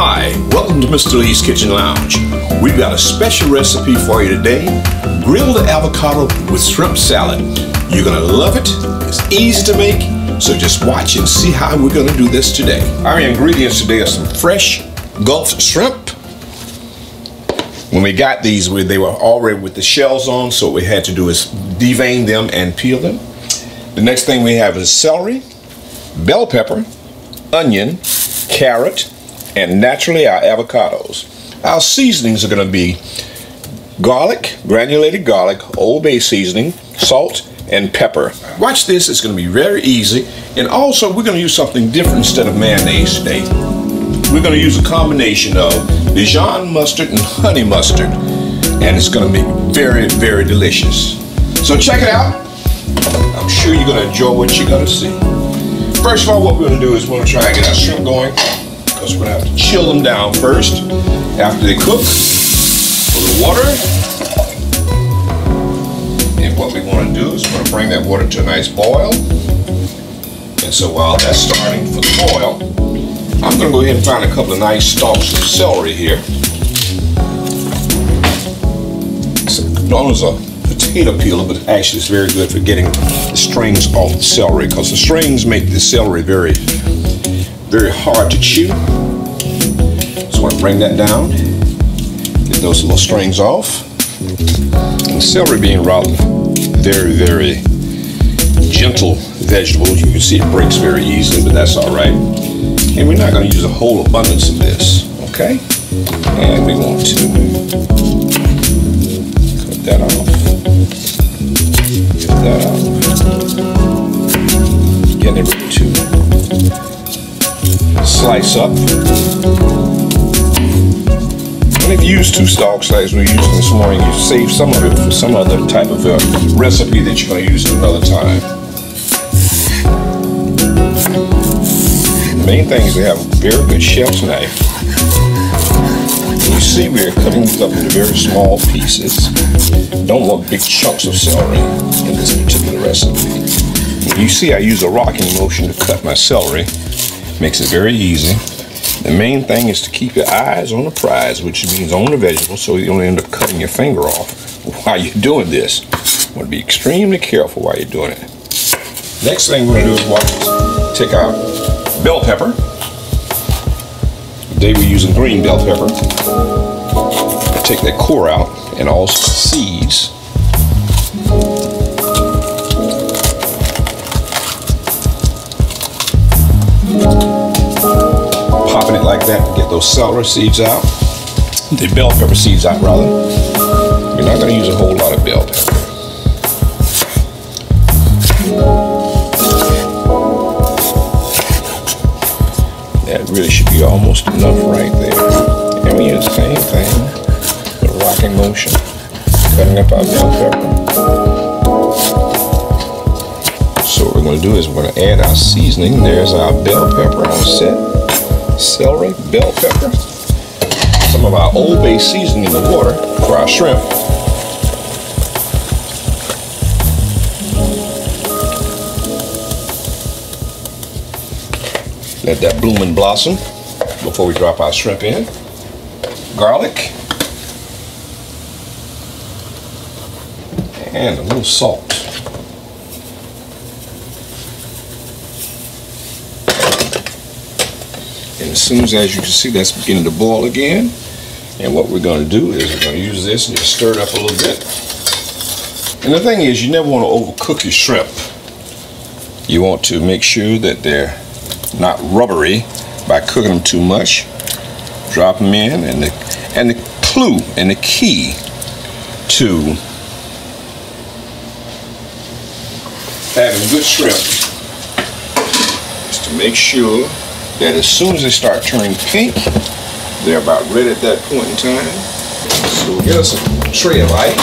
Hi, welcome to Mr. Lee's Kitchen Lounge. We've got a special recipe for you today. Grilled avocado with shrimp salad. You're gonna love it. It's easy to make, so just watch and see how we're gonna do this today. Our ingredients today are some fresh Gulf shrimp. When we got these, they were already with the shells on, so what we had to do is devein them and peel them. The next thing we have is celery, bell pepper, onion, carrot, and naturally our avocados. Our seasonings are going to be garlic, granulated garlic, Old Bay seasoning, salt, and pepper. Watch this, it's going to be very easy. And also we're going to use something different instead of mayonnaise today. We're going to use a combination of Dijon mustard and honey mustard. And it's going to be very, very delicious. So check it out. I'm sure you're going to enjoy what you're going to see. First of all, what we're going to do is we're going to try and get our shrimp going, because we're going to have to chill them down first. After they cook, put the water. And what we want to do is we're going to bring that water to a nice boil. And so while that's starting for the boil, I'm going to go ahead and find a couple of nice stalks of celery here. It's known as a potato peeler, but actually it's very good for getting the strings off the celery, because the strings make the celery very, very hard to chew. So I want to bring that down, get those little strings off. And celery being rather very, very gentle vegetable, you can see it breaks very easily, but that's all right. And we're not going to use a whole abundance of this, okay? And we want to cut that off. Cut that off. Getting it ready to slice up. And if you use two stalks like we used this morning, you save some of it for some other type of recipe that you're going to use another time. The main thing is to have a very good chef's knife. You see we're cutting these up into very small pieces. Don't want big chunks of celery in this particular recipe. You see I use a rocking motion to cut my celery. Makes it very easy. The main thing is to keep your eyes on the prize, which means on the vegetable, so you don't end up cutting your finger off while you're doing this. You want to be extremely careful while you're doing it. Next thing we're going to do is take our bell pepper. Today we're using green bell pepper. Take that core out and also the seeds. Popping it like that to get those celery seeds out. The bell pepper seeds out, rather. You're not going to use a whole lot of bell pepper. That really should be almost enough right there. And we use the same thing with a rocking motion, cutting up our bell pepper. So what we're going to do is we're going to add our seasoning. There's our bell pepper on set. Celery, bell pepper. Some of our Old Bay seasoning in the water for our shrimp. Let that bloom and blossom before we drop our shrimp in. Garlic. And a little salt. And as soon as you can see, that's beginning to boil again. And what we're going to do is we're going to use this and just stir it up a little bit. And the thing is, you never want to overcook your shrimp. You want to make sure that they're not rubbery by cooking them too much. Drop them in, and the clue and the key to having good shrimp is to make sure that as soon as they start turning pink, they're about ready at that point in time. So we'll get us a tray of ice.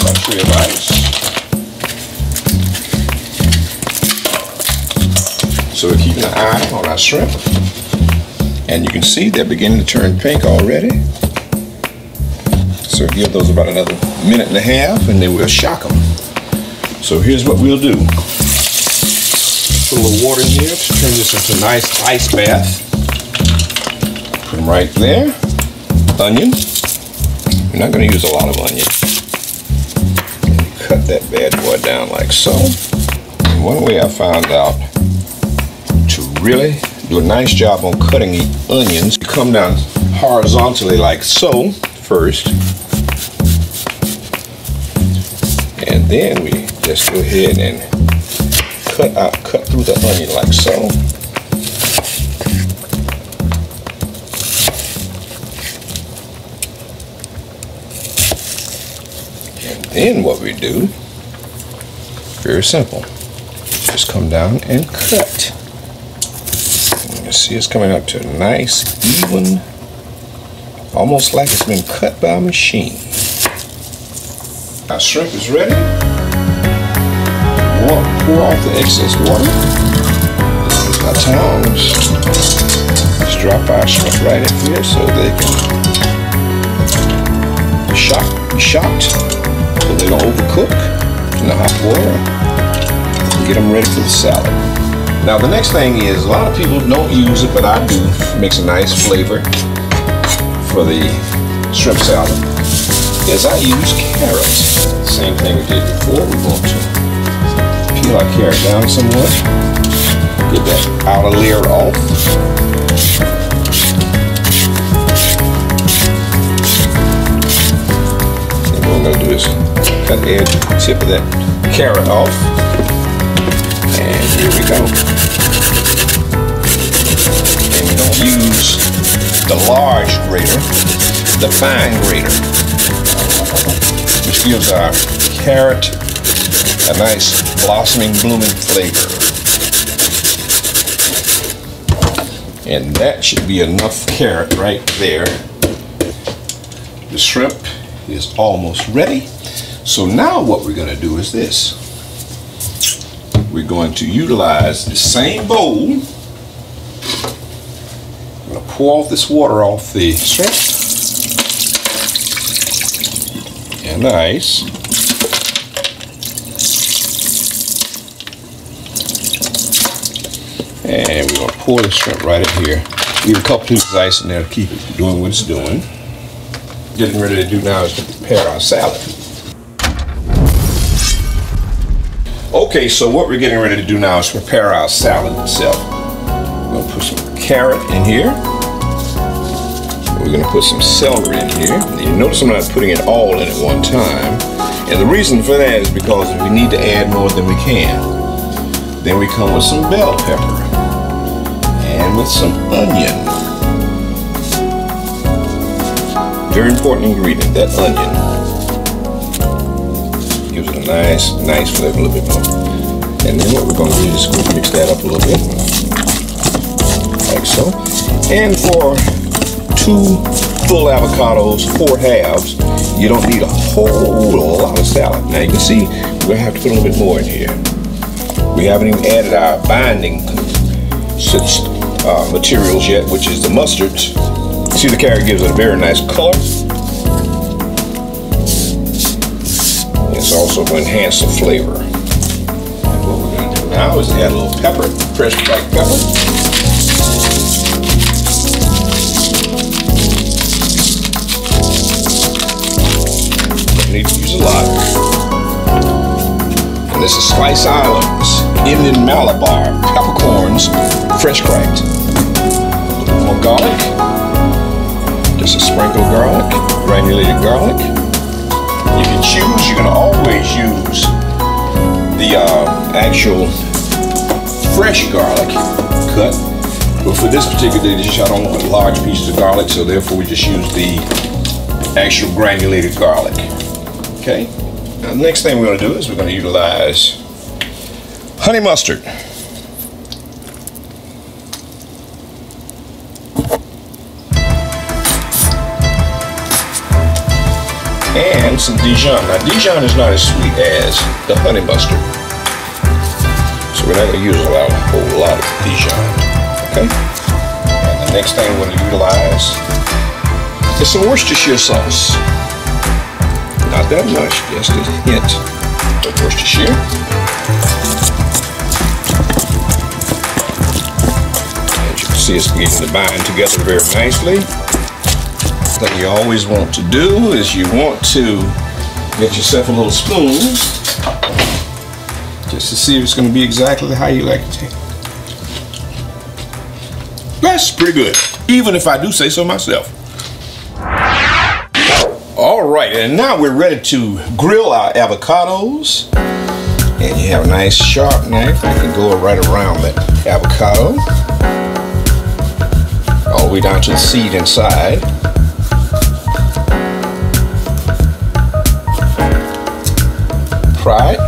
A tray of ice. So we're keeping an eye on our shrimp. And you can see they're beginning to turn pink already. So give those about another minute and a half, and then we'll shock them. So here's what we'll do. put a little water in here to turn this into a nice ice bath. Put them right there. Onion. We're not going to use a lot of onion. And cut that bad boy down like so. And one way I found out to really do a nice job on cutting the onions, you come down horizontally like so first. And then we just go ahead and cut through the onion like so. And then what we do, very simple, just come down and cut. And you see it's coming up to a nice, even, almost like it's been cut by a machine. Our shrimp is ready. Pour off the excess water. Use our tongs. Just drop our shrimp right in here so they can be shocked so they don't overcook in the hot water. And get them ready for the salad. Now the next thing is, a lot of people don't use it, but I do. It makes a nice flavor for the shrimp salad. Is I use carrots. Same thing we did before. We're going to peel our carrot down somewhat. Get that outer layer off. And what we're going to do is cut the edge, tip of that carrot off. And here we go. And we don't use the large grater, the fine grater, which gives our carrot a nice blossoming, blooming flavor. And that should be enough carrot right there. The shrimp is almost ready. So now what we're going to do is this. We're going to utilize the same bowl. I'm going to pour off this water off the shrimp. And the ice. And we're going to pour the shrimp right in here. Leave a couple pieces of ice in there to keep it doing what it's doing. Getting ready to do now is to prepare our salad. Okay, so what we're getting ready to do now is prepare our salad itself. We're going to put some carrot in here. We're going to put some celery in here. You notice I'm not putting it all in at one time. And the reason for that is because if we need to add more than we can. Then we come with some bell pepper. And with some onion. Very important ingredient, that onion. Gives it a nice flavor, a little bit more. And then what we're going to do is mix that up a little bit. Like so. And for 2 full avocados, 4 halves, you don't need a whole lot of salad. Now you can see we're going to have to put a little bit more in here. We haven't even added our binding materials yet, which is the mustard. See, the carrot gives it a very nice color. It's also going to enhance the flavor. And what we're going to do now is add a little pepper, fresh black pepper. Don't need to use a lot. And this is Spice Islands, Indian Malabar, peppercorns, fresh cracked. A little more garlic. Just a sprinkle of garlic, granulated garlic. You can choose, you can always use the actual fresh garlic cut. But for this particular dish, I don't want large pieces of garlic, so therefore we just use the actual granulated garlic. Okay? Now the next thing we're going to do is we're going to utilize honey mustard. And some Dijon. Now Dijon is not as sweet as the honey mustard, so we're not going to use a whole lot of Dijon. Okay. And the next thing we're going to utilize is some Worcestershire sauce. Not that much, just a hint of Worcestershire. see it's beginning to bind together very nicely. What you always want to do is you want to get yourself a little spoon just to see if it's going to be exactly how you like it. That's pretty good, even if I do say so myself. All right, and now we're ready to grill our avocados. And you have a nice sharp knife that can go right around that avocado, all the way down to the seed inside. Pry it,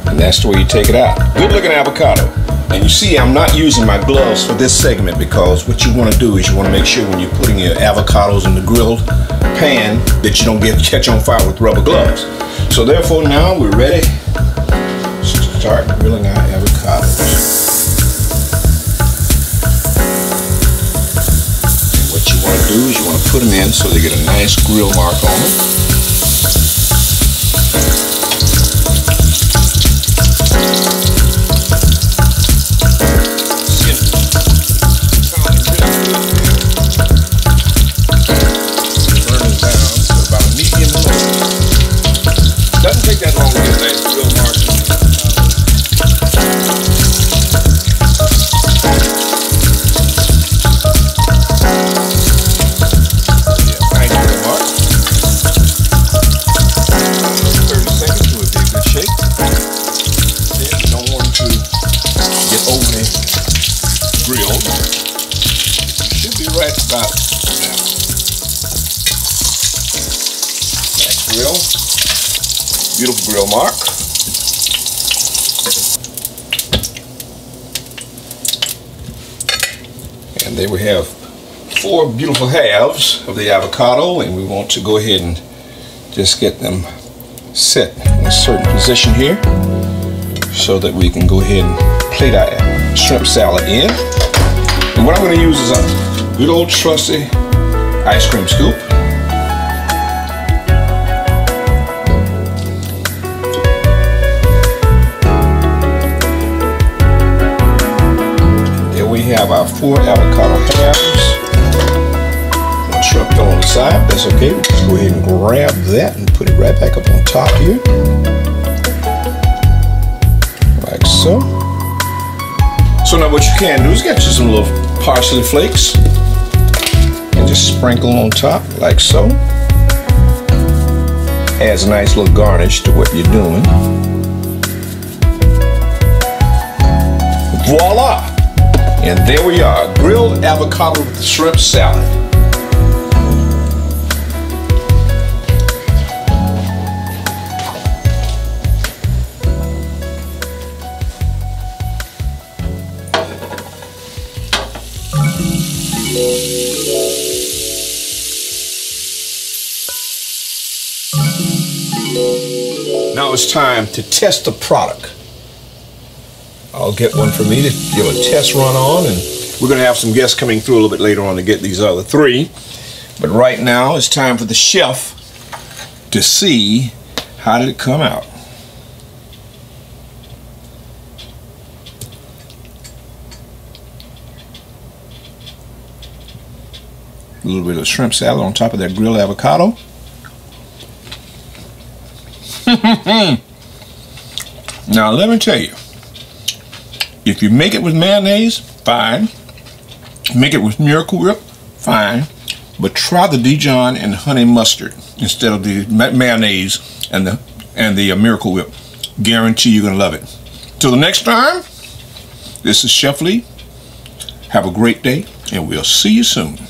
and that's the way you take it out. Good looking avocado. And you see, I'm not using my gloves for this segment because what you want to do is you want to make sure when you're putting your avocados in the grilled pan that you don't catch on fire with rubber gloves. So therefore now we're ready to start grilling our avocados. And what you want to do is you want to put them in so they get a nice grill mark on them. Beautiful grill mark. And there we have 4 beautiful halves of the avocado, and we want to go ahead and just get them set in a certain position here so that we can go ahead and plate our shrimp salad in. And what I'm going to use is a good old trusty ice cream scoop. We have our 4 avocado halves. One shrimp fell on the side. That's okay. We'll just go ahead and grab that and put it right back up on top here. Like so. So now what you can do is get you some little parsley flakes and just sprinkle on top like so. Adds a nice little garnish to what you're doing. Voila! And there we are, grilled avocado with shrimp salad. Now it's time to test the product. I'll get one for me to give a test run on, and we're going to have some guests coming through a little bit later on to get these other 3. But right now it's time for the chef to see how did it come out. A little bit of shrimp salad on top of that grilled avocado. Now let me tell you, if you make it with mayonnaise, fine. Make it with Miracle Whip, fine. But try the Dijon and honey mustard instead of the mayonnaise and the Miracle Whip. Guarantee you're gonna love it. Till the next time, this is Chef Lee. Have a great day, and we'll see you soon.